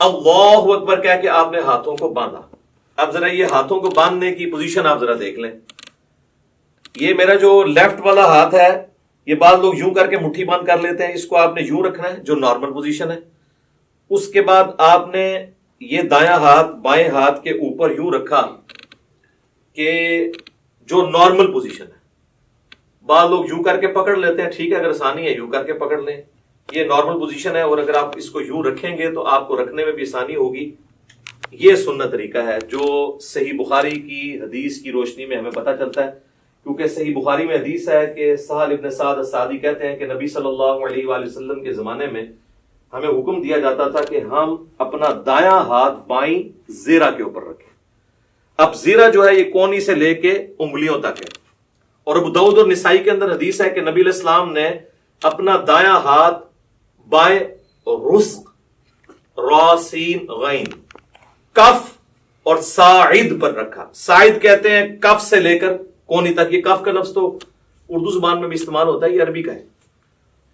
اللہ اکبر کہہ کے آپ نے ہاتھوں کو باندھا. اب ذرا یہ ہاتھوں کو باندھنے کی پوزیشن آپ ذرا دیکھ لیں. یہ میرا جو لیفٹ والا ہاتھ ہے یہ بعض لوگ یوں کر کے مٹھی بند کر لیتے ہیں, اس کو آپ نے یوں رکھنا ہے جو نارمل پوزیشن ہے. اس کے بعد آپ نے یہ دایاں ہاتھ بائیں ہاتھ کے اوپر یوں رکھا کہ جو نارمل پوزیشن ہے. بعض لوگ یوں کر کے پکڑ لیتے ہیں, ٹھیک ہے, اگر آسانی ہے یوں کر کے پکڑ لیں, یہ نارمل پوزیشن ہے. اور اگر آپ اس کو یوں رکھیں گے تو آپ کو رکھنے میں بھی آسانی ہوگی. یہ سنت طریقہ ہے جو صحیح بخاری کی حدیث کی روشنی میں ہمیں پتہ چلتا ہے, کیونکہ صحیح بخاری میں حدیث ہے کہ سہل ابن سعد الساعدی کہتے ہیں کہ نبی صلی اللہ علیہ وآلہ وسلم کے زمانے میں ہمیں حکم دیا جاتا تھا کہ ہم اپنا دایاں ہاتھ بائیں زیرہ کے اوپر رکھیں. اب زیرہ جو ہے یہ کونی سے لے کے انگلیوں تک ہے. اور ابو داؤد اور نسائی کے اندر حدیث ہے کہ نبی علیہ السلام نے اپنا دایاں ہاتھ بائیں رسق راسین غین کف اور ساعد پر رکھا. ساعد کہتے ہیں کف سے لے کر کونی تک. یہ کف کا لفظ تو اردو زبان میں بھی استعمال ہوتا ہے, یہ عربی کا ہے.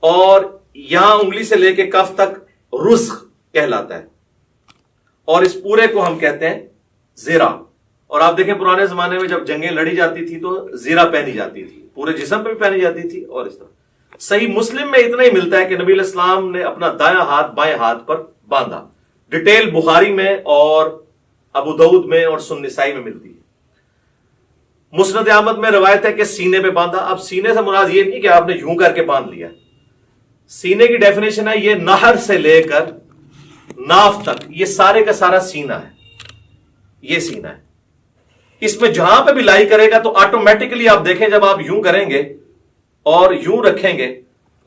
اور یہاں انگلی سے لے کے کف تک رسخ کہلاتا ہے, اور اس پورے کو ہم کہتے ہیں زیرہ. اور آپ دیکھیں پرانے زمانے میں جب جنگیں لڑی جاتی تھی تو زیرہ پہنی جاتی تھی, پورے جسم پہ بھی پہنی جاتی تھی. اور اس طرح صحیح مسلم میں اتنا ہی ملتا ہے کہ نبی علیہ السلام نے اپنا دایاں ہاتھ بائیں ہاتھ پر باندھا. ڈیٹیل بخاری میں اور ابو داؤد میں اور سنن نسائی میں ملتی ہے. مسند احمد میں روایت ہے کہ سینے پہ باندھا. اب سینے سے مراد یہ نہیں کہ آپ نے یوں کر کے باندھ لیا. سینے کی ڈیفینیشن ہے یہ نہر سے لے کر ناف تک, یہ سارے کا سارا سینہ ہے. یہ سینہ ہے. اس میں جہاں پہ بھی لائی کرے گا تو آٹومیٹکلی آپ دیکھیں جب آپ یوں کریں گے اور یوں رکھیں گے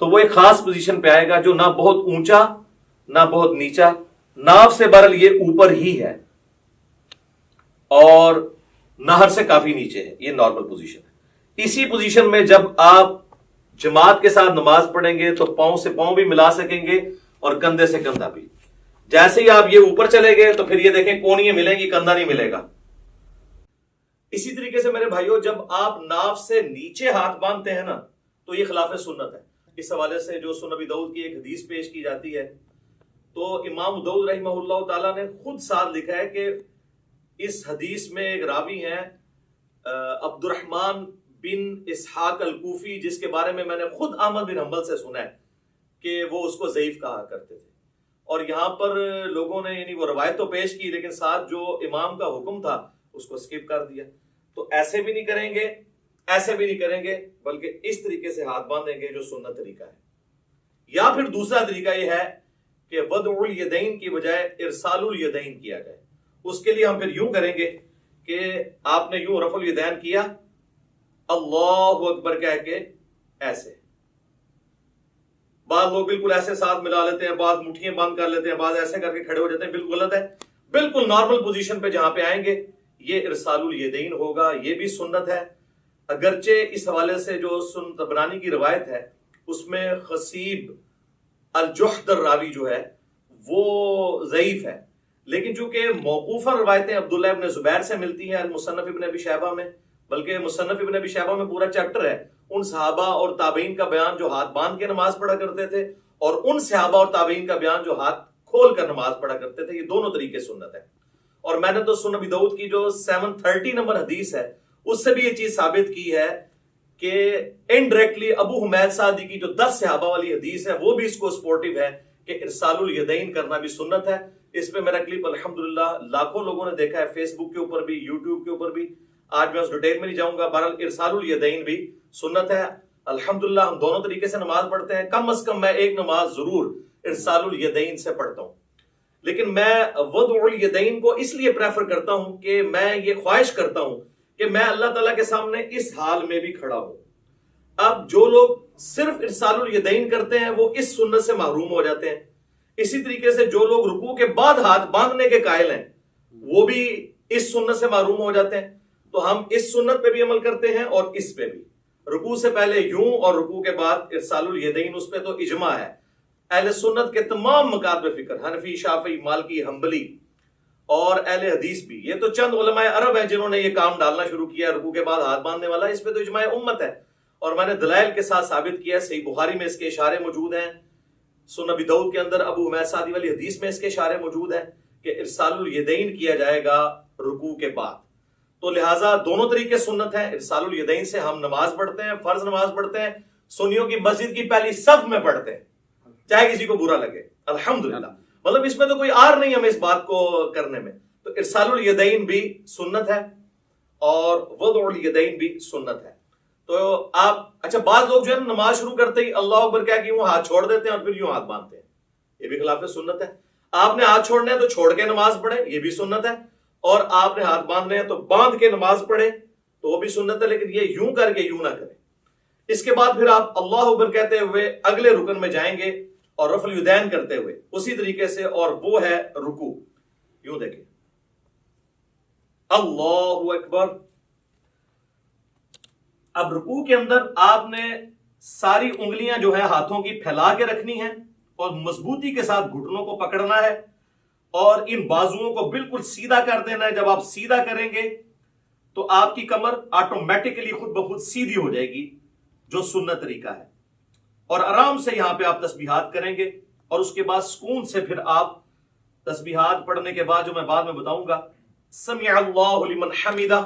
تو وہ ایک خاص پوزیشن پہ آئے گا جو نہ بہت اونچا نہ بہت نیچا, ناف سے برل یہ اوپر ہی ہے اور نہر سے کافی نیچے ہے. یہ نارمل پوزیشن ہے. اسی پوزیشن میں جب آپ جماعت کے ساتھ نماز پڑھیں گے تو پاؤں سے پاؤں بھی ملا سکیں گے اور کندھے سے کندھا بھی. جیسے ہی آپ یہ اوپر چلے گئے تو پھر یہ دیکھیں کونیاں ملیں گی, کندھا نہیں ملے گا. اسی طریقے سے میرے بھائیوں جب آپ ناف سے نیچے ہاتھ باندھتے ہیں نا تو یہ خلاف سنت ہے. اس حوالے سے جو سنن ابی داؤد کی ایک حدیث پیش کی جاتی ہے تو امام داؤد رحمہ اللہ تعالیٰ نے خود ساتھ لکھا ہے کہ اس حدیث میں ایک راوی ہیں عبد الرحمن بن اسحاق الکوفی, جس کے بارے میں میں نے خود احمد بن حنبل سے سنا ہے کہ وہ اس کو ضعیف کہا کرتے تھے. اور یہاں پر لوگوں نے یعنی وہ روایت تو پیش کی لیکن ساتھ جو امام کا حکم تھا اس کو سکپ کر دیا. تو ایسے بھی نہیں کریں گے, ایسے بھی نہیں کریں گے, بلکہ اس طریقے سے ہاتھ باندھیں گے جو سنت طریقہ ہے. یا پھر دوسرا طریقہ یہ ہے کہ وضع الیدین کی بجائے ارسال الیدین کیا جائے. اس کے لیے ہم پھر یوں کریں گے کہ آپ نے یوں رفع الیدین کیا, اللہ اکبر کہہ کے ایسے. بعض لوگ بالکل ایسے ساتھ ملا لیتے ہیں, بعض مٹھیاں بند کر لیتے ہیں, بعض ایسے کر کے کھڑے ہو جاتے ہیں, بالکل غلط ہے. بالکل نارمل پوزیشن پہ جہاں پہ آئیں گے یہ ارسال الیدین ہوگا. یہ بھی سنت ہے, اگرچہ اس حوالے سے جو سنن طبرانی کی روایت ہے اس میں خصیب الجحد الراوی جو ہے وہ ضعیف ہے, لیکن چونکہ موقوفہ روایتیں عبداللہ ابن زبیر سے ملتی ہیں المصنف ابن ابی شیبہ میں, بلکہ مصنف ابن ابی شیبہ میں پورا چیپٹر ہے ان صحابہ اور تابعین کا بیان جو ہاتھ باندھ کے نماز پڑھا کرتے تھے اور ان صحابہ اور تابعین کا بیان جو ہاتھ کھول کر نماز پڑھا کرتے تھے. یہ دونوں طریقے سنت ہے. اور میں نے تو سنن ابی داؤد کی جو 730 نمبر حدیث ہے اس سے بھی یہ چیز ثابت کی ہے کہ انڈائریکٹلی ابو حمید سعدی کی جو 10 صحابہ والی حدیث ہے وہ بھی اس کو سپورٹیو ہے کہ ارسال الیدین کرنا بھی سنت ہے. اس پہ میرا کلپ الحمدللہ لاکھوں لوگوں نے دیکھا ہے, فیس بک کے اوپر بھی, یوٹیوب کے اوپر بھی. آج میں اس ڈیٹیل میں نہیں جاؤں گا. بہرحال ارسال الیدین بھی سنت ہے. الحمدللہ ہم دونوں طریقے سے نماز پڑھتے ہیں. کم از کم میں ایک نماز ضرور ارسال الیدین سے پڑھتا ہوں, لیکن میں وضع الیدین کو اس لیے پریفر کرتا ہوں کہ میں یہ خواہش کرتا ہوں کہ میں اللہ تعالیٰ کے سامنے اس حال میں بھی کھڑا ہوں. اب جو لوگ صرف ارسال الیدین کرتے ہیں وہ اس سنت سے محروم ہو جاتے ہیں. اسی طریقے سے جو لوگ رکوع کے بعد ہاتھ باندھنے کے قائل ہیں وہ بھی اس سنت سے محروم ہو جاتے ہیں. تو ہم اس سنت پہ بھی عمل کرتے ہیں اور اس پہ بھی. رکوع سے پہلے یوں اور رکوع کے بعد ارسال الیدین, اس پہ تو اجماع ہے اہل سنت کے تمام مکاتب فکر, حنفی, شافعی, مالکی, حنبلی اور اہل حدیث بھی. یہ تو چند علماء عرب ہیں جنہوں نے یہ کام ڈالنا شروع کیا رکوع کے بعد ہاتھ باندھنے والا. اس پہ تو اجماع امت ہے اور میں نے دلائل کے ساتھ ثابت کیا. صحیح بخاری میں اس کے اشارے موجود ہیں سنن ابی داؤد کے اندر ابو حمید سعدی والی حدیث میں اس کے اشارے موجود ہیں کہ ارسال الیدین کیا جائے گا رکوع کے بعد. تو لہٰذا دونوں طریقے سنت ہیں. ارسال الیدین سے ہم نماز پڑھتے ہیں، فرض نماز پڑھتے ہیں، سنیوں کی مسجد کی پہلی صف میں پڑھتے ہیں، چاہے کسی کو برا لگے. الحمدللہ، مطلب اس میں تو کوئی آر نہیں ہمیں اس بات کو کرنے میں. تو ارسال الیدین بھی سنت ہے اور وضع الیدین بھی سنت ہے. تو آپ اچھا بعض لوگ جو ہے نماز شروع کرتے ہی اللہ اکبر کہہ کے یوں ہاتھ چھوڑ دیتے ہیں اور پھر یوں ہاتھ باندھتے ہیں، یہ بھی خلاف سنت ہے. آپ نے ہاتھ چھوڑنے ہیں تو چھوڑ کے نماز پڑھے، یہ بھی سنت ہے. اور آپ نے ہاتھ باندھنے ہیں تو باندھ کے نماز پڑھے تو وہ بھی سنت ہے، لیکن یہ یوں کر کے یوں نہ کریں. اس کے بعد پھر آپ اللہ اکبر کہتے ہوئے اگلے رکن میں جائیں گے اور رفع الیدین کرتے ہوئے اسی طریقے سے، اور وہ ہے رکوع. یوں دیکھیں، اللہ اکبر. اب رکوع کے اندر آپ نے ساری انگلیاں جو ہے ہاتھوں کی پھیلا کے رکھنی ہیں اور مضبوطی کے ساتھ گھٹنوں کو پکڑنا ہے اور ان بازوؤں کو بالکل سیدھا کر دینا ہے. جب آپ سیدھا کریں گے تو آپ کی کمر آٹومیٹکلی خود بخود سیدھی ہو جائے گی، جو سنت طریقہ ہے. اور آرام سے یہاں پہ آپ تسبیحات کریں گے اور اس کے بعد سکون سے پھر آپ تسبیحات پڑھنے کے بعد جو میں بعد میں بتاؤں گا، سمع اللہ لمن حمدہ،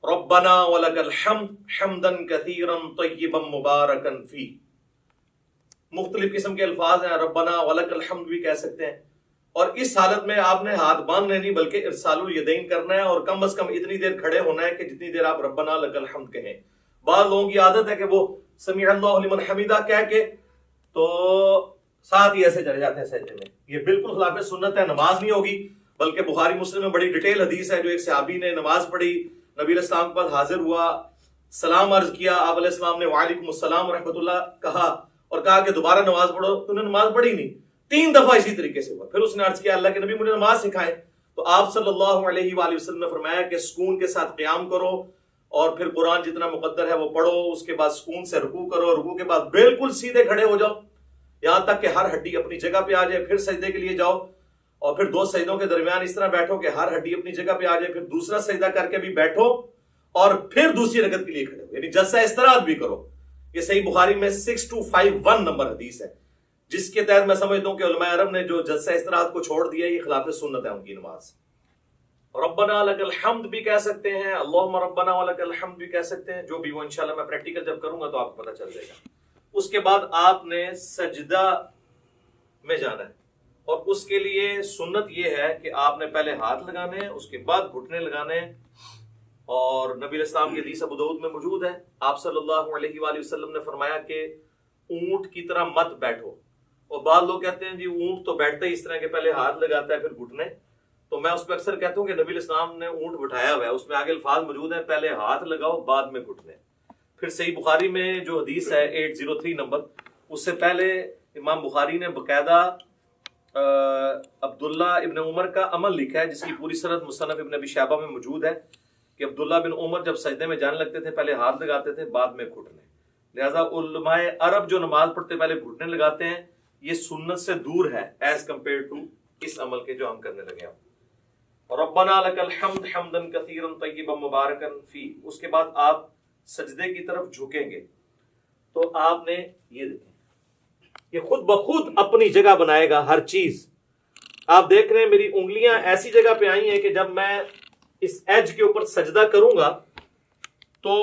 ربنا ولک الحمد حمدا کثیرا طیبا مبارکا فیہ. مختلف قسم کے الفاظ ہیں، ربنا ولک الحمد بھی کہہ سکتے ہیں. اور اس حالت میں آپ نے ہاتھ باندھنے نہیں بلکہ ارسال الیدین کرنا ہے اور کم از کم اتنی دیر کھڑے ہونا ہے کہ جتنی دیر آپ ربنا لک الحمد کہیں. بعض لوگوں کی عادت ہے کہ وہ سمع اللہ لمن حمدہ کہہ کے تو ساتھ ہی ایسے چلے جاتے ہیں سجدے میں. یہ بالکل خلاف سنت ہے، نماز نہیں ہوگی. بلکہ بخاری مسلم میں بڑی ڈیٹیل حدیث ہے جو ایک صحابی نے نماز پڑھی، نبی علیہ السلام کے پاس حاضر ہوا، سلام عرض کیا، آپ علیہ السلام نے وعلیکم السلام ورحمۃ اللہ کہا اور کہا کہ دوبارہ نماز پڑھو. تو نے نماز پڑھی نہیں، 3 دفعہ اسی طریقے سے ہوا. پھر اس نے عرض کیا اللہ کے نبی مجھے نماز سکھائیں. تو آپ صلی اللہ علیہ وآلہ وسلم نے فرمایا کہ سکون کے ساتھ قیام کرو اور پھر قرآن جتنا مقدر ہے وہ پڑھو، اس کے بعد سکون سے رکوع کرو، رکوع کے بعد بالکل سیدھے کھڑے ہو جاؤ یہاں تک کہ ہر ہڈی اپنی جگہ پہ آ جائے. پھر سجدے کے لیے جاؤ اور پھر 2 سجدوں کے درمیان اس طرح بیٹھو کہ ہر ہڈی اپنی جگہ پہ آ جائے. پھر دوسرا سجدہ کر کے بھی بیٹھو اور پھر دوسری رکعت کے لیے کھڑے ہو، یعنی جلسہ استراحت بھی کرو. یہ صحیح بخاری میں 6251 نمبر حدیث ہے، جس کے تحت میں سمجھتا ہوں کہ علماء عرب نے جو جلسہ استراحت کو چھوڑ دیا یہ خلاف سنت ہے ان کی نماز. ربنا لک الحمد بھی کہہ سکتے ہیں، اللہم ربنا ولک الحمد بھی کہہ سکتے ہیں، جو بھی وہ انشاءاللہ میں پریکٹیکل جب کروں گا تو آپ کو پتہ چل جائے گا. اس کے بعد آپ نے سجدہ میں جانا ہے اور اس کے لیے سنت یہ ہے کہ آپ نے پہلے ہاتھ لگانے ہیں، اس کے بعد گھٹنے لگانے ہیں. اور نبی علیہ السلام کی حدیث ابو داؤد میں موجود ہے، آپ صلی اللہ علیہ وآلہ وسلم نے فرمایا کہ اونٹ کی طرح مت بیٹھو. اور بعض لوگ کہتے ہیں جی اونٹ تو بیٹھتا ہی اس طرح کہ پہلے ہاتھ لگاتا ہے پھر گھٹنے. تو میں اس پہ اکثر کہتا ہوں کہ نبی علیہ السلام نے اونٹ بٹھایا ہوا ہے، اس میں آگے الفاظ موجود ہیں پہلے ہاتھ لگاؤ بعد میں گھٹنے. پھر صحیح بخاری میں جو حدیث ہے 803 نمبر، اس سے پہلے امام بخاری نے باقاعدہ عبداللہ ابن عمر کا عمل لکھا ہے جس کی پوری سند مصنف ابن ابی شیبہ میں موجود ہے کہ عبداللہ بن عمر جب سجدے میں جانے لگتے تھے پہلے ہاتھ لگاتے تھے بعد میں گھٹنے. لہٰذا علماء عرب جو نماز پڑھتے پہلے گھٹنے لگاتے ہیں یہ سنت سے دور ہے ایز کمپیئر ٹو اس عمل کے جو ہم کرنے لگے ہیں. ربنا لک الحمد حمدا کثیرا طیبا مبارکا فی. اس کے بعد آپ سجدے کی طرف جھکیں گے تو آپ نے یہ دیکھیں یہ خود بخود اپنی جگہ بنائے گا ہر چیز. آپ دیکھ رہے ہیں میری انگلیاں ایسی جگہ پہ آئی ہیں کہ جب میں اس ایج کے اوپر سجدہ کروں گا تو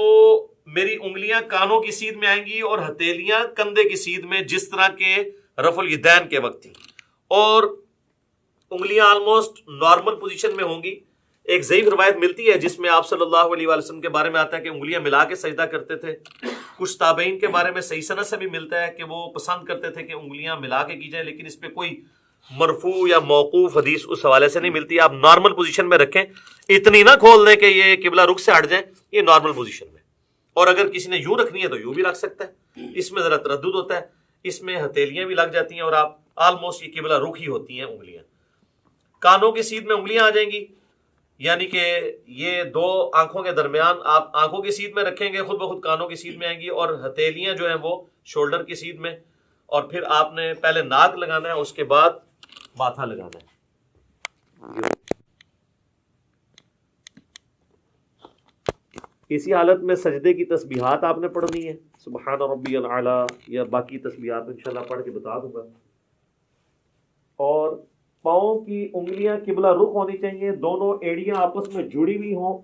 میری انگلیاں کانوں کی سیدھ میں آئیں گی اور ہتھیلیاں کندھے کی سیدھ میں، جس طرح کے رفع الیدین کے وقت تھی. اور انگلیاں آلموسٹ نارمل پوزیشن میں ہوں گی. ایک ضعیف روایت ملتی ہے جس میں آپ صلی اللہ علیہ وآلہ وسلم کے بارے میں آتا ہے کہ انگلیاں ملا کے سجدہ کرتے تھے. کچھ تابعین کے بارے میں صحیح سند سے بھی ملتا ہے کہ وہ پسند کرتے تھے کہ انگلیاں ملا کے کی جائیں، لیکن اس پہ کوئی مرفوع یا موقوف حدیث اس حوالے سے نہیں ملتی. آپ نارمل پوزیشن میں رکھیں، اتنی نہ کھول دیں کہ یہ قبلہ رخ سے ہٹ جائیں، یہ نارمل پوزیشن میں. اور اگر کسی نے یوں رکھنی ہے تو یوں بھی رکھ سکتا ہے، اس میں ذرا تردد ہوتا ہے. اس میں ہتھیلیاں بھی لگ جاتی ہیں اور آپ آلموسٹ یہ قبلہ رخ ہی ہوتی ہیں انگلیاں. کانوں کی سیدھ میں انگلیاں آ جائیں گی، یعنی کہ یہ 2 آنکھوں کے درمیان آپ آنکھوں کی سیدھ میں رکھیں گے، خود بخود کانوں کی سیدھ میں آئیں گی. اور ہتھیلیاں جو ہیں وہ شولڈر کی سیدھ میں. اور پھر آپ نے پہلے ناک لگانا ہے، اس کے بعد ماتھا لگانا ہے. اسی حالت میں سجدے کی تسبیحات آپ نے پڑھنی ہے. سبحان ربی العلی یا باقی تسبیحات انشاءاللہ پڑھ کے بتا دوں گا. اور پاؤں کی انگلیاں قبلہ رخ ہونی چاہیے، دونوں ایڑیاں آپس میں جڑی ہوئی ہوں،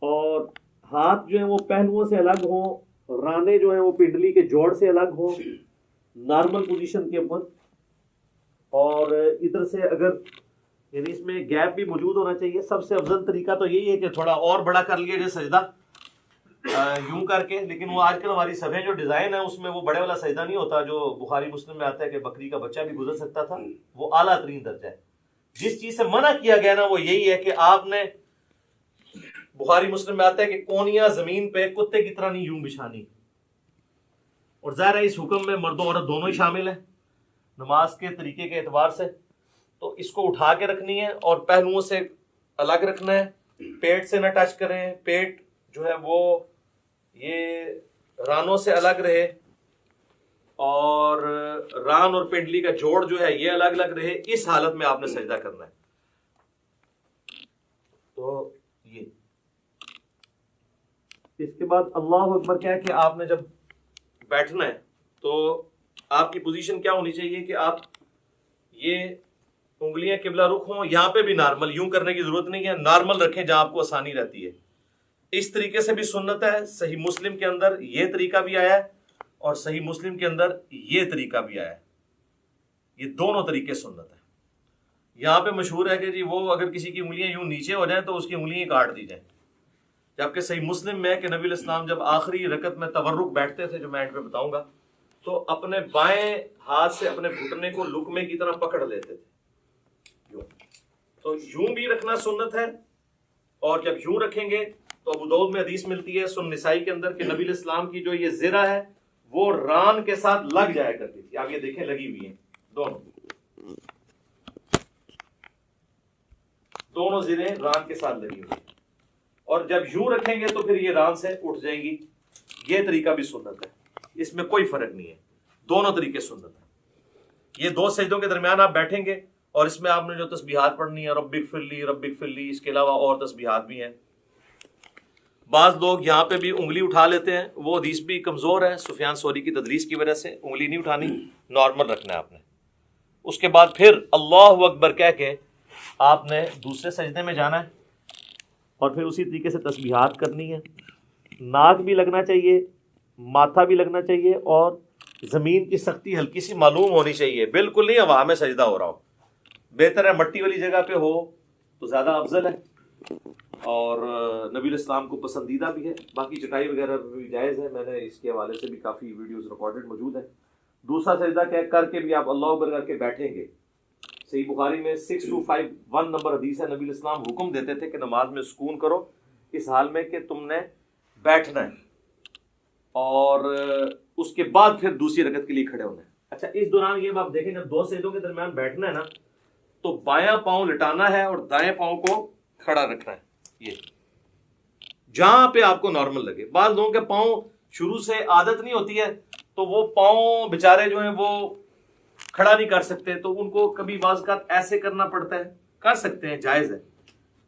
اور ہاتھ جو ہیں وہ پہلوؤں سے الگ ہوں، رانے جو ہیں وہ پنڈلی کے جوڑ سے الگ ہوں نارمل پوزیشن کے اوپر. اور ادھر سے اگر یعنی اس میں گیپ بھی موجود ہونا چاہیے. سب سے افضل طریقہ تو یہی ہے کہ تھوڑا اور بڑا کر لیا جائے سجدہ یوں کر کے، لیکن وہ آج کل ہماری صفحے جو ڈیزائن ہے اس میں وہ بڑے والا سجدہ نہیں ہوتا جو بخاری مسلم میں آتا ہے کہ بکری کا بچہ بھی گزر سکتا تھا، وہ اعلیٰ ترین درجہ ہے. جس چیز سے منع کیا گیا نا وہ یہی ہے کہ آپ نے، بخاری مسلم میں آتا ہے کہ کونیاں زمین پہ کتے کی طرح نہیں یوں بچھانی. اور ظاہر ہے اس حکم میں مرد و عورت دونوں ہی شامل ہیں نماز کے طریقے کے اعتبار سے. تو اس کو اٹھا کے رکھنی ہے اور پہلوؤں سے الگ رکھنا ہے، پیٹ سے نہ ٹچ کریں، پیٹ جو ہے وہ یہ رانوں سے الگ رہے، اور ران اور پنڈلی کا جوڑ جو ہے یہ الگ الگ رہے. اس حالت میں آپ نے سجدہ کرنا ہے. تو یہ اس کے بعد اللہ اکبر کیا ہے کہ آپ نے جب بیٹھنا ہے تو آپ کی پوزیشن کیا ہونی چاہیے کہ آپ یہ انگلیاں قبلہ رخ ہوں. یہاں پہ بھی نارمل یوں کرنے کی ضرورت نہیں ہے، نارمل رکھیں جہاں آپ کو آسانی رہتی ہے. اس طریقے سے بھی سنت ہے. صحیح مسلم کے اندر یہ طریقہ بھی آیا ہے اور صحیح مسلم کے اندر یہ طریقہ بھی آیا ہے. یہ دونوں طریقے سنت ہے. یہاں پہ مشہور ہے کہ جی وہ اگر کسی کی انگلیاں یوں نیچے ہو جائیں تو اس کی انگلیاں کاٹ دی جائیں، جبکہ صحیح مسلم میں کہ نبی الاسلام جب آخری رکعت میں تورک بیٹھتے تھے جو میں اینڈ پہ بتاؤں گا، تو اپنے بائیں ہاتھ سے اپنے گھٹنے کو لقمے کی طرح پکڑ لیتے تھے. تو یوں بھی رکھنا سنت ہے. اور جب یوں رکھیں گے تو ابو داؤد میں حدیث ملتی ہے سنن نسائی کے اندر کہ نبی الاسلام کی جو یہ زرہ ہے وہ ران کے ساتھ لگ جایا کرتی تھی. آپ یہ دیکھیں لگی ہوئی ہیں دونوں زرہیں ران کے ساتھ لگی ہوئی ہیں. اور جب یوں رکھیں گے تو پھر یہ ران سے اٹھ جائیں گی. یہ طریقہ بھی سنت ہے، اس میں کوئی فرق نہیں ہے، دونوں طریقے سنت ہیں. یہ دو سجدوں کے درمیان آپ بیٹھیں گے اور اس میں آپ نے جو تسبیحات پڑھنی ہے رب اغفر لی رب اغفر لی، اس کے علاوہ اور تسبیحات بھی ہیں. بعض لوگ یہاں پہ بھی انگلی اٹھا لیتے ہیں، وہ حدیث بھی کمزور ہے سفیان ثوری کی تدریس کی وجہ سے. انگلی نہیں اٹھانی، نارمل رکھنا ہے آپ نے. اس کے بعد پھر اللہ اکبر کہہ کے آپ نے دوسرے سجدے میں جانا ہے اور پھر اسی طریقے سے تسبیحات کرنی ہے. ناک بھی لگنا چاہیے، ماتھا بھی لگنا چاہیے، اور زمین کی سختی ہلکی سی معلوم ہونی چاہیے. بالکل نہیں ہوا میں سجدہ ہو رہا ہو. بہتر ہے مٹی والی جگہ پہ ہو تو زیادہ افضل ہے اور نبی الاسلام کو پسندیدہ بھی ہے. باقی چٹائی وغیرہ بھی جائز ہے، میں نے اس کے حوالے سے بھی کافی ویڈیوز ریکارڈڈ موجود ہیں. دوسرا سجدہ کر کے بھی آپ اللہ اکبر کر کے بیٹھیں گے. صحیح بخاری میں 6251 نمبر حدیث ہے. نبی الاسلام حکم دیتے تھے کہ نماز میں سکون کرو اس حال میں کہ تم نے بیٹھنا ہے اور اس کے بعد پھر دوسری رکعت کے لیے کھڑے ہونا ہے. اچھا اس دوران یہ آپ دیکھیں جب دو سجدوں کے درمیان بیٹھنا ہے نا تو بایاں پاؤں لٹانا ہے اور دائیں پاؤں کو کھڑا رکھنا ہے. یہ جہاں پہ آپ کو نارمل لگے. بعض لوگوں کے پاؤں شروع سے عادت نہیں ہوتی ہے تو وہ پاؤں بےچارے جو ہیں وہ کھڑا نہیں کر سکتے، تو ان کو کبھی بعض کا ایسے کرنا پڑتا ہے. کر سکتے ہیں، جائز ہے،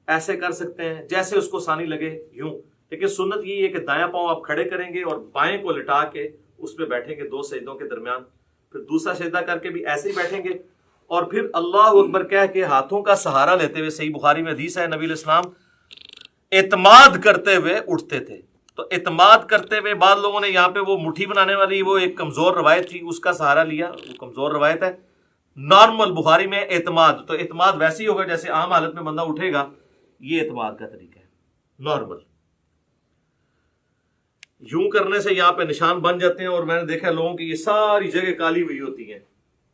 ایسے کر سکتے ہیں جیسے اس کو آسانی لگے یوں. لیکن سنت یہی ہے کہ دایاں پاؤں آپ کھڑے کریں گے اور بائیں کو لٹا کے اس پہ بیٹھیں گے دو سجدوں کے درمیان. پھر دوسرا سجدہ کر کے بھی ایسے ہی بیٹھیں گے اور پھر اللہ اکبر کہہ کے ہاتھوں کا سہارا لیتے ہوئے. صحیح بخاری میں حدیث ہے نبی الاسلام اعتماد کرتے ہوئے اٹھتے تھے. تو اعتماد کرتے ہوئے بعض لوگوں نے یہاں پہ وہ مٹھی بنانے والی وہ ایک کمزور روایت تھی اس کا سہارا لیا، وہ کمزور روایت ہے. نارمل بخاری میں اعتماد، تو اعتماد ویسے ہی ہوگا جیسے عام حالت میں بندہ اٹھے گا. یہ اعتماد کا طریقہ ہے نارمل. یوں کرنے سے یہاں پہ نشان بن جاتے ہیں اور میں نے دیکھا لوگوں کی یہ ساری جگہ کالی ہوئی ہوتی ہیں.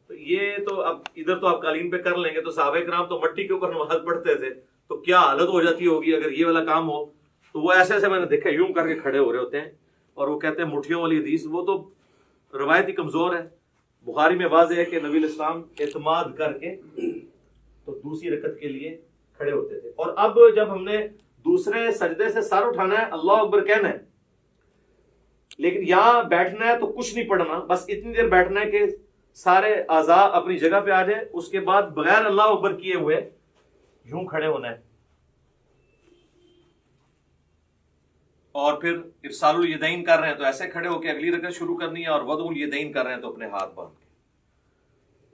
تو یہ تو اب ادھر تو آپ قالین پہ کر لیں گے، تو صحابہ کرام تو مٹی کے اوپر نماز پڑھتے تھے، تو کیا حالت ہو جاتی ہوگی اگر یہ والا کام ہو. تو وہ ایسے میں نے دیکھا یوں کر کے کھڑے ہو رہے ہوتے ہیں اور وہ کہتے ہیں مٹھیوں والی حدیث، وہ تو روایت ہی کمزور ہے. بخاری میں واضح ہے کہ نبی الاسلام اعتماد کر کے تو دوسری رکعت کے لیے کھڑے ہوتے تھے. اور اب جب ہم نے دوسرے سجدے سے سر اٹھانا ہے اللہ اکبر کہنا ہے، لیکن یہاں بیٹھنا ہے تو کچھ نہیں پڑھنا، بس اتنی دیر بیٹھنا ہے کہ سارے اعضاء اپنی جگہ پہ آ جائے. اس کے بعد بغیر اللہ اکبر کیے ہوئے یوں کھڑے ہونا ہے. اور پھر ارسال الیدین کر رہے ہیں تو ایسے کھڑے ہو کے اگلی رکعت شروع کرنی ہے، اور وضع الیدین کر رہے ہیں تو اپنے ہاتھ باندھ کے.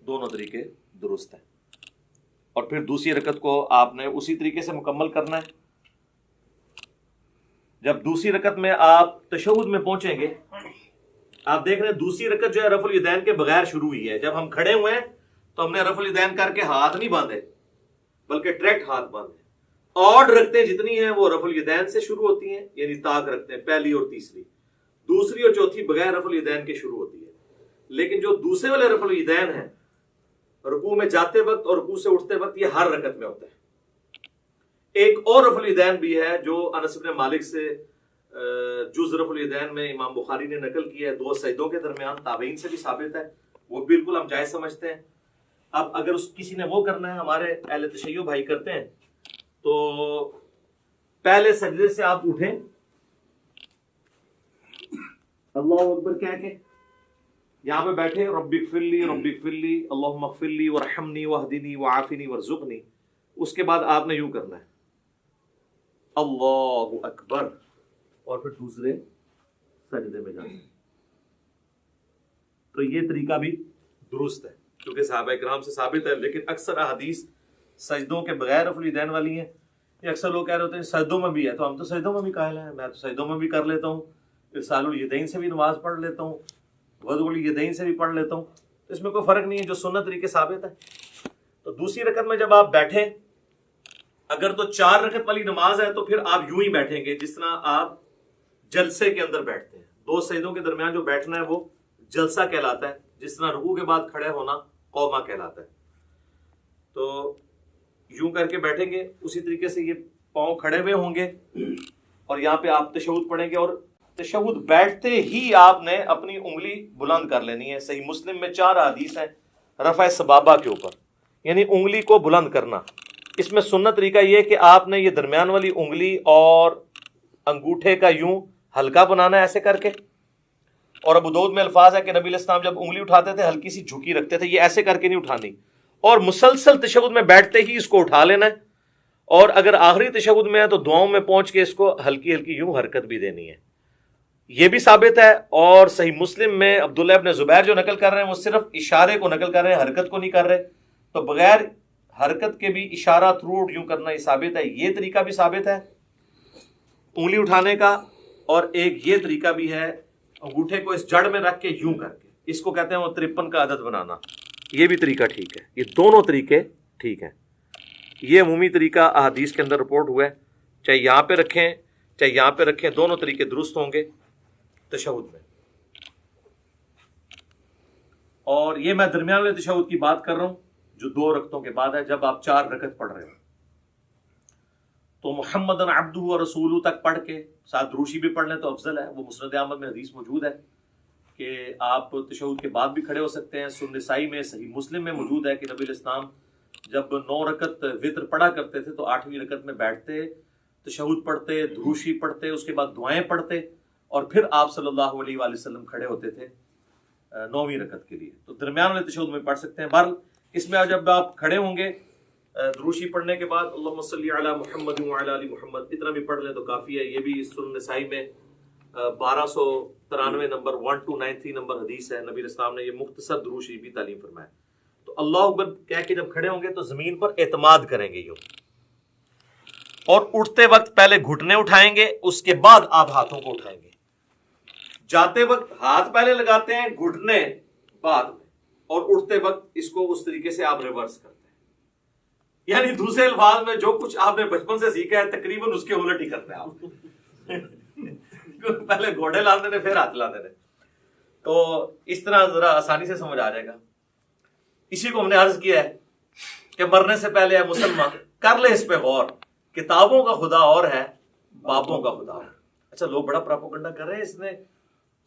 دونوں طریقے درست ہیں. اور پھر دوسری رکعت کو آپ نے اسی طریقے سے مکمل کرنا ہے. جب دوسری رکعت میں آپ تشہد میں پہنچیں گے، آپ دیکھ رہے ہیں دوسری رکعت جو ہے رفع الیدین کے بغیر شروع ہوئی ہے. جب ہم کھڑے ہوئے ہیں تو ہم نے رفع الیدین کر کے ہاتھ نہیں باندھے، بلکہ ڈائریکٹ ہاتھ باندھے. اور رکھتے جتنی ہیں وہ رفع الیدین سے شروع ہوتی ہیں، یعنی طاق رکھتے ہیں پہلی اور تیسری. دوسری اور چوتھی بغیر رفع الیدین کے شروع ہوتی ہے. لیکن جو دوسرے والے رفع الیدین ہیں، رکوع میں جاتے وقت اور رکوع سے اٹھتے وقت، یہ ہر رکعت میں ہوتا ہے. ایک اور رفع الیدین بھی ہے جو انس بن مالک سے جز رفع الیدین میں امام بخاری نے نقل کیا ہے، 2 سجدوں کے درمیان، تابعین سے بھی ثابت ہے، وہ بالکل ہم جائز سمجھتے ہیں. اب اگر کسی نے وہ کرنا ہے، ہمارے اہل تشیع بھائی کرتے ہیں، تو پہلے سجدے سے آپ اٹھیں، اللہ اکبر کہہ کے یہاں پہ بیٹھے، رب اغفر لی رب اغفر لی اللہم اغفر لی وارحمنی واہدنی وعافنی وارزقنی. اس کے بعد آپ نے یوں کرنا ہے اللہ اکبر، اور پھر دوسرے سجدے میں جانا. تو یہ طریقہ بھی درست ہے کیونکہ صحابہ کرام سے ثابت ہے. لیکن اکثر احادیث سجدوں کے بغیر رفع الیدین والی ہیں. یہ اکثر لوگ کہہ رہے ہوتے ہیں سجدوں میں بھی ہے، تو ہم تو سجدوں میں بھی قائل ہیں، میں تو سجدوں میں بھی کر لیتا ہوں، ارسال الیدین سے بھی نماز پڑھ لیتا ہوں، وضع الیدین سے بھی پڑھ لیتا ہوں. تو اس میں کوئی فرق نہیں ہے، جو سنت طریقے ثابت ہے. تو دوسری رکعت میں جب آپ بیٹھیں، اگر تو 4 رکعت والی نماز ہے تو پھر آپ یوں ہی بیٹھیں گے جس طرح آپ جلسے کے اندر بیٹھتے ہیں. 2 سجدوں کے درمیان جو بیٹھنا ہے وہ جلسہ کہلاتا ہے، جس طرح رکوع کے بعد کھڑے ہونا قوما کہلاتا ہے. تو یوں کر کے بیٹھیں گے، اسی طریقے سے یہ پاؤں کھڑے ہوئے ہوں گے، اور یہاں پہ آپ تشہد پڑھیں گے. اور تشہد بیٹھتے ہی آپ نے اپنی انگلی بلند کر لینی ہے. صحیح مسلم میں 4 حدیث ہیں رفع سبابہ کے اوپر، یعنی انگلی کو بلند کرنا. اس میں سنت طریقہ یہ ہے کہ آپ نے یہ درمیان والی انگلی اور انگوٹھے کا یوں ہلکا بنانا ہے ایسے کر کے. اور ابو داؤد میں الفاظ ہے کہ نبی علیہ السلام جب انگلی اٹھاتے تھے ہلکی سی جھکی رکھتے تھے، یہ ایسے کر کے نہیں اٹھانی، اور مسلسل تشہد میں بیٹھتے ہی اس کو اٹھا لینا ہے. اور اگر آخری تشہد میں ہے تو دعاؤں میں پہنچ کے اس کو ہلکی ہلکی یوں حرکت بھی دینی ہے. یہ بھی ثابت ہے. اور صحیح مسلم میں عبداللہ ابن زبیر جو نقل کر رہے ہیں وہ صرف اشارے کو نقل کر رہے ہیں، حرکت کو نہیں کر رہے. تو بغیر حرکت کے بھی اشارہ تھرو یوں کرنا یہ ثابت ہے. یہ طریقہ بھی ثابت ہے انگلی اٹھانے کا. اور ایک یہ طریقہ بھی ہے انگوٹھے کو اس جڑ میں رکھ کے یوں کر کے، اس کو کہتے ہیں وہ 53 کا عدد بنانا. یہ بھی طریقہ ٹھیک ہے. یہ دونوں طریقے ٹھیک ہیں. یہ عمومی طریقہ احادیث کے اندر رپورٹ ہوا ہے، چاہے یہاں پہ رکھیں چاہے یہاں پہ رکھیں، دونوں طریقے درست ہوں گے تشہد میں. اور یہ میں درمیان والے تشہد کی بات کر رہا ہوں جو 2 رکعتوں کے بعد ہے. جب آپ 4 رکعت پڑھ رہے ہو تو محمد عبدہ و رسولہ تک پڑھ کے ساتھ دروشی بھی پڑھ لیں تو افضل ہے. وہ مسند احمد میں حدیث موجود ہے کہ آپ تشہد کے بعد بھی کھڑے ہو سکتے ہیں. سنن نسائی میں، صحیح مسلم میں موجود ہے کہ نبی علیہ السلام جب 9 رکعت وتر پڑھا کرتے تھے تو 8ویں رکعت میں بیٹھتے، تشہد پڑھتے، دروشی پڑھتے، اس کے بعد دعائیں پڑھتے، اور پھر آپ صلی اللہ علیہ وآلہ وسلم کھڑے ہوتے تھے 9ویں رکعت کے لیے. تو درمیان والے تشہد میں پڑھ سکتے ہیں. بہرحال اس میں جب آپ کھڑے ہوں گے دروشی پڑھنے کے بعد اللہم صلی علی محمد وعلی آل محمد اتنا بھی پڑھ لیں تو کافی ہے. یہ بھی سنن نسائی میں 1293 نمبر 1293 نمبر حدیث ہے. نبی علیہ السلام نے یہ مختصر دروشی بھی تعلیم فرمایا. تو اللہ اکبر کہہ کے جب کھڑے ہوں گے تو زمین پر اعتماد کریں گے یوں، اور اٹھتے وقت پہلے گھٹنے اٹھائیں گے، اس کے بعد آپ ہاتھوں کو اٹھائیں گے. جاتے وقت ہاتھ پہلے لگاتے ہیں، گھٹنے بعد میں، اور اٹھتے وقت اس کو اس طریقے سے آپ ریورس کرتے ہیں. یعنی دوسرے الفاظ میں جو کچھ آپ نے بچپن سے سیکھا ہے تقریباً اس کے الٹ ہی کرتے ہیں آپ. پہلے گھوڑے لاتے تھے پھر ہاتھ لاتے تھے. تو اس طرح ذرا آسانی سے سمجھ آ جائے گا. اسی کو ہم نے عرض کیا ہے کہ مرنے سے پہلے ہے مسلمان کر لے اس پہ غور. کتابوں کا خدا اور ہے، بابوں کا خدا. اچھا لوگ بڑا پراپوگنڈا کر رہے ہیں، اس نے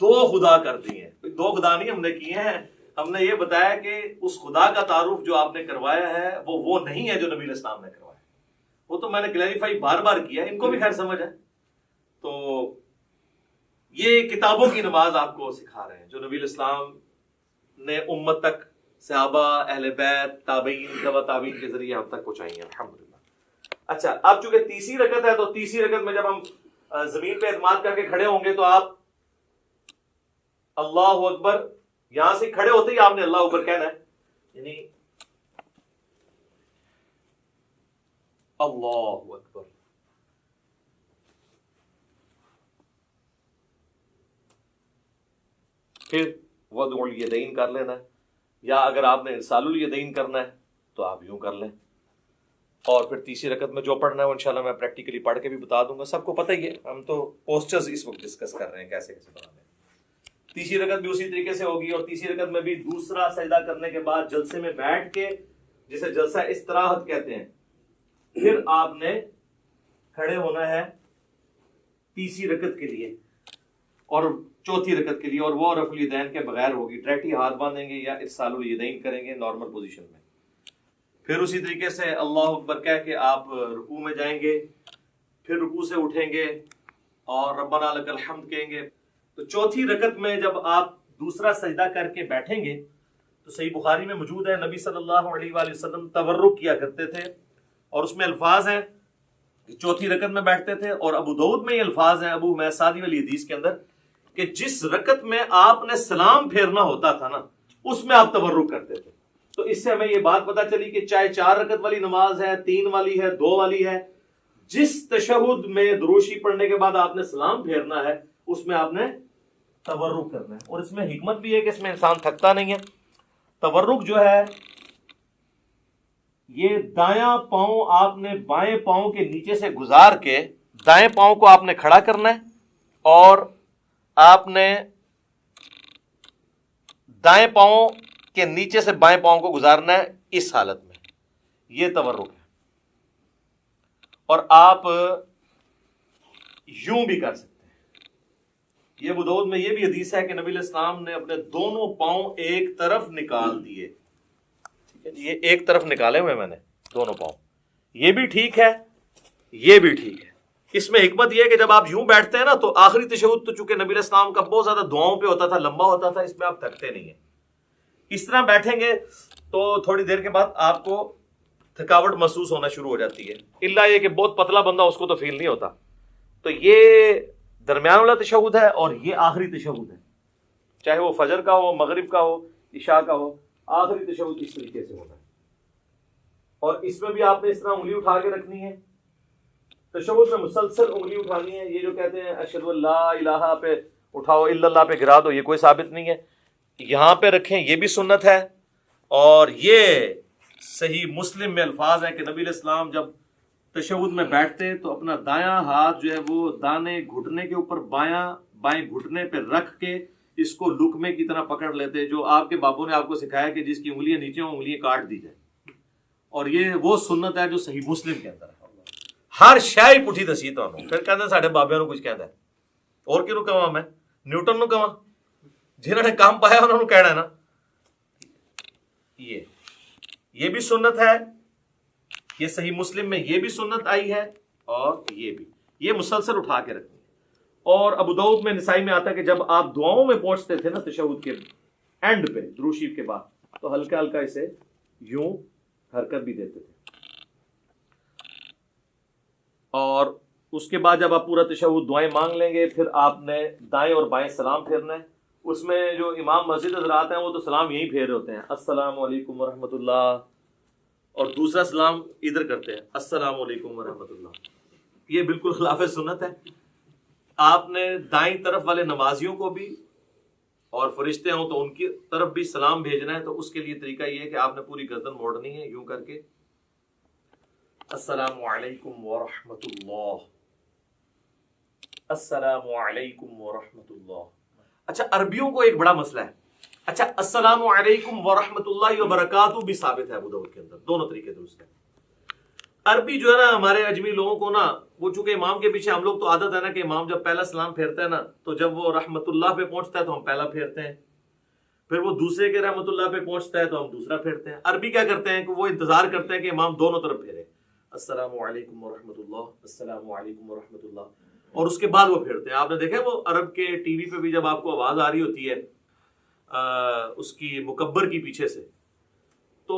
2 خدا کر دی ہیں. 2 خدا نہیں ہم نے کیے ہیں. ہم نے یہ بتایا کہ اس خدا کا تعارف جو آپ نے کروایا ہے وہ نہیں ہے جو نبی علیہ السلام نے کروایا. وہ تو میں نے کلیریفائی بار بار کیا، ان کو بھی خیر سمجھ ہے. تو یہ کتابوں کی نماز آپ کو سکھا رہے ہیں جو نبی علیہ السلام نے امت تک، صحابہ، اہل بیت، تابعین، تبع تابعین کے ذریعے ہم تک پہنچائی ہیں الحمدللہ. اچھا اب چونکہ تیسری رکعت ہے تو تیسری رکعت میں جب ہم زمین پہ اعتماد کر کے کھڑے ہوں گے تو آپ اللہ اکبر یہاں سے کھڑے ہوتے ہی آپ نے اللہ اکبر کہنا ہے، یعنی اللہ اکبر. پھر وضع الیدین کر لینا ہے، یا اگر آپ نے ارسال الیدین کرنا ہے تو آپ یوں کر لیں. اور پھر تیسری رکعت میں جو پڑھنا ہے وہ انشاءاللہ میں پریکٹیکلی پڑھ کے بھی بتا دوں گا، سب کو پتہ ہی ہے، ہم تو پوسچرز اس وقت ڈسکس کر رہے ہیں کیسے کیسے بنانے ہیں. تیسری رکعت بھی اسی طریقے سے ہوگی، اور تیسری رکعت میں بھی دوسرا سجدہ کرنے کے بعد جلسے میں بیٹھ کے، جسے جلسہ استراحت کہتے ہیں، پھر آپ نے کھڑے ہونا ہے تیسری رکعت کے لیے اور چوتھی رکعت کے لیے، اور وہ رفع الیدین کے بغیر ہوگی. ڈائریکٹ ہی ہاتھ باندھیں گے یا ارسال الیدین کریں گے نارمل پوزیشن میں. پھر اسی طریقے سے اللہ اکبر کہہ کے آپ رکوع میں جائیں گے، پھر رکوع سے اٹھیں گے اور ربنا لک الحمد کہیں گے. تو چوتھی رکعت میں جب آپ دوسرا سجدہ کر کے بیٹھیں گے تو صحیح بخاری میں موجود ہے، نبی صلی اللہ علیہ وآلہ وسلم تورک کیا کرتے تھے، اور اس میں الفاظ ہیں کہ چوتھی رکعت میں بیٹھتے تھے. اور ابو داؤد میں یہ الفاظ ہیں ابو حمید سعدی والی حدیث کے اندر کہ جس رکعت میں آپ نے سلام پھیرنا ہوتا تھا نا اس میں آپ تورک کرتے تھے. تو اس سے ہمیں یہ بات پتہ چلی کہ چاہے 4 رکعت والی نماز ہے، 3 والی ہے، 2 والی ہے، جس تشہد میں دروشی پڑھنے کے بعد آپ نے سلام پھیرنا ہے اس میں آپ نے تورک کرنا ہے. اور اس میں حکمت بھی ہے کہ اس میں انسان تھکتا نہیں ہے. تورک جو ہے یہ دایاں پاؤں آپ نے بائیں پاؤں کے نیچے سے گزار کے دائیں پاؤں کو آپ نے کھڑا کرنا ہے، اور آپ نے دائیں پاؤں کے نیچے سے بائیں پاؤں کو گزارنا ہے اس حالت میں. یہ تورک ہے. اور آپ یوں بھی کر سکتے ہیں. یہ ابو داؤد میں یہ بھی حدیث ہے کہ نبی علیہ السلام نے اپنے دونوں پاؤں ایک طرف نکال دیے. یہ ایک طرف نکالے ہوئے میں نے دونوں پاؤں. یہ بھی ٹھیک ہے، یہ بھی ٹھیک ہے. اس میں حکمت یہ ہے کہ جب آپ یوں بیٹھتے ہیں نا تو آخری تشہد تو چونکہ نبی علیہ السلام کا بہت زیادہ دعاؤں پہ ہوتا تھا، لمبا ہوتا تھا، اس میں آپ تھکتے نہیں ہیں. اس طرح بیٹھیں گے تو تھوڑی دیر کے بعد آپ کو تھکاوٹ محسوس ہونا شروع ہو جاتی ہے، الا یہ کہ بہت پتلا بندہ اس کو تو فیل نہیں ہوتا. تو یہ درمیان والا تشہد ہے اور یہ آخری تشہد ہے، چاہے وہ فجر کا ہو، مغرب کا ہو، عشاء کا ہو، آخری تشہد اس طریقے سے ہونا ہے. اور اس میں بھی آپ نے اس طرح انگلی اٹھا کے رکھنی ہے. تشہد میں مسلسل انگلی اٹھانی ہے. یہ جو کہتے ہیں اشہد ان لا الہ پہ اٹھاؤ، الا اللہ پہ گرا دو، یہ کوئی ثابت نہیں ہے. یہاں پہ رکھیں یہ بھی سنت ہے. اور یہ صحیح مسلم میں الفاظ ہیں کہ نبی علیہ السلام جب تشہد میں بیٹھتے تو اپنا دایاں ہاتھ جو ہے وہ دانے گھٹنے کے اوپر بائیں گھٹنے پہ رکھ کے اس کو لقمے کی طرح پکڑ لیتے، جو آپ کے بابوں نے آپ کو سکھایا کہ جس کی انگلیاں نیچے ہوں انگلیاں کاٹ دی جائیں. اور یہ وہ سنت ہے جو صحیح مسلم کے اندر ہے. ہر شے پٹھی دسی تو پھر کہتے ہیں ساڈے بابیاں نو کچھ کہندا ہے، اور کینوں کہواں میں نیوٹن نو کہواں، جنہوں نے کام پایا انہوں نے کہنا ہے نا. یہ بھی سنت ہے، یہ صحیح مسلم میں یہ بھی سنت آئی ہے، اور یہ مسلسل اٹھا کے رکھنی ہے. اور ابو داؤد میں، نسائی میں آتا ہے کہ جب آپ دعاؤں میں پہنچتے تھے نا تشہد کے اینڈ پہ درود شریف کے بعد تو ہلکا ہلکا اسے یوں حرکت بھی دیتے تھے. اور اس کے بعد جب آپ پورا تشہد دعائیں مانگ لیں گے پھر آپ نے دائیں اور بائیں سلام پھیرنا ہے. اس میں جو امام مسجد حضرات ہیں وہ تو سلام یہیں پھیر ہوتے ہیں، السلام علیکم ورحمۃ اللہ، اور دوسرا سلام ادھر کرتے ہیں السلام علیکم ورحمۃ اللہ. یہ بالکل خلاف سنت ہے. آپ نے دائیں طرف والے نمازیوں کو بھی، اور فرشتے ہوں تو ان کی طرف بھی سلام بھیجنا ہے. تو اس کے لیے طریقہ یہ ہے کہ آپ نے پوری گردن موڑنی ہے یوں کر کے، السلام علیکم ورحمۃ اللہ، السلام علیکم ورحمۃ اللہ. اچھا عربیوں کو ایک بڑا مسئلہ ہے. اچھا السلام علیکم ورحمۃ اللہ وبرکاتہ بھی ثابت ہے ابو داؤد کے اندر، دونوں طریقے درست ہیں. عربی جو ہے نا ہمارے اجمی لوگوں کو نا، وہ چونکہ امام کے پیچھے ہم لوگ تو عادت ہے نا کہ امام جب پہلا سلام پھیرتا ہے نا تو جب وہ رحمت اللہ پہ پہنچتا ہے تو ہم پہلا پھیرتے ہیں، پھر وہ دوسرے کے رحمت اللہ پہ پہنچتا ہے تو ہم دوسرا پھیرتے ہیں. عربی کیا کرتے ہیں کہ وہ انتظار کرتے ہیں کہ امام دونوں طرف پھیرے، السلام علیکم ورحمۃ اللہ، السلام علیکم ورحمۃ اللہ، اور اس کے بعد وہ پھیرتے ہیں. آپ نے دیکھا وہ عرب کے ٹی وی پہ بھی جب آپ کو آواز آ رہی ہوتی ہے اس کی مکبر کی پیچھے سے، تو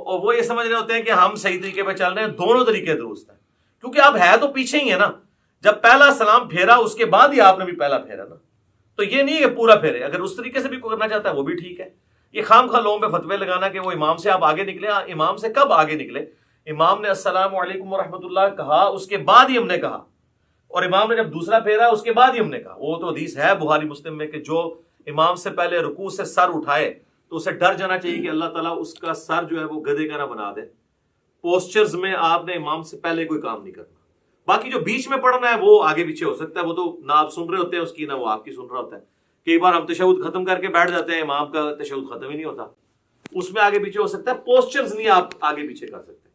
اور وہ یہ سمجھ رہے ہوتے ہیں کہ ہم صحیح طریقے پہ چل رہے ہیں. دونوں طریقے درست ہیں، کیونکہ آپ ہے تو پیچھے ہی ہے نا. جب پہلا سلام پھیرا اس کے بعد ہی آپ نے بھی پہلا پھیرا نا، تو یہ نہیں ہے کہ پورا پھیرے، اگر اس طریقے سے بھی کوئی کرنا چاہتا ہے وہ بھی ٹھیک ہے۔ یہ خام خواہ لوگوں پہ فتوے لگانا کہ وہ امام سے آپ آگے نکلے، امام سے کب آگے نکلے؟ امام نے السلام علیکم ورحمۃ اللہ کہا، اس کے بعد ہی ہم نے کہا، اور امام نے جب دوسرا پھیرا اس کے بعد ہی ہم نے کہا۔ وہ تو حدیث ہے بخاری مسلم میں کہ جو امام سے پہلے رکوع سے سر اٹھائے تو اسے ڈر جانا چاہیے کہ اللہ تعالیٰ اس کا سر جو ہے وہ گدھے کا نہ بنا دے۔ پوسچرز میں آپ نے امام سے پہلے کوئی کام نہیں کرنا۔ باقی جو بیچ میں پڑھنا ہے وہ آگے پیچھے ہو سکتا ہے، وہ تو نہ آپ سن رہے ہوتے ہیں اس کی، نہ وہ آپ کی سن رہا ہوتا ہے۔ کئی بار ہم تشہد ختم کر کے بیٹھ جاتے ہیں، امام کا تشہد ختم ہی نہیں ہوتا، اس میں آگے پیچھے ہو سکتا ہے، پوسچرز نہیں آپ آگے پیچھے کر سکتے۔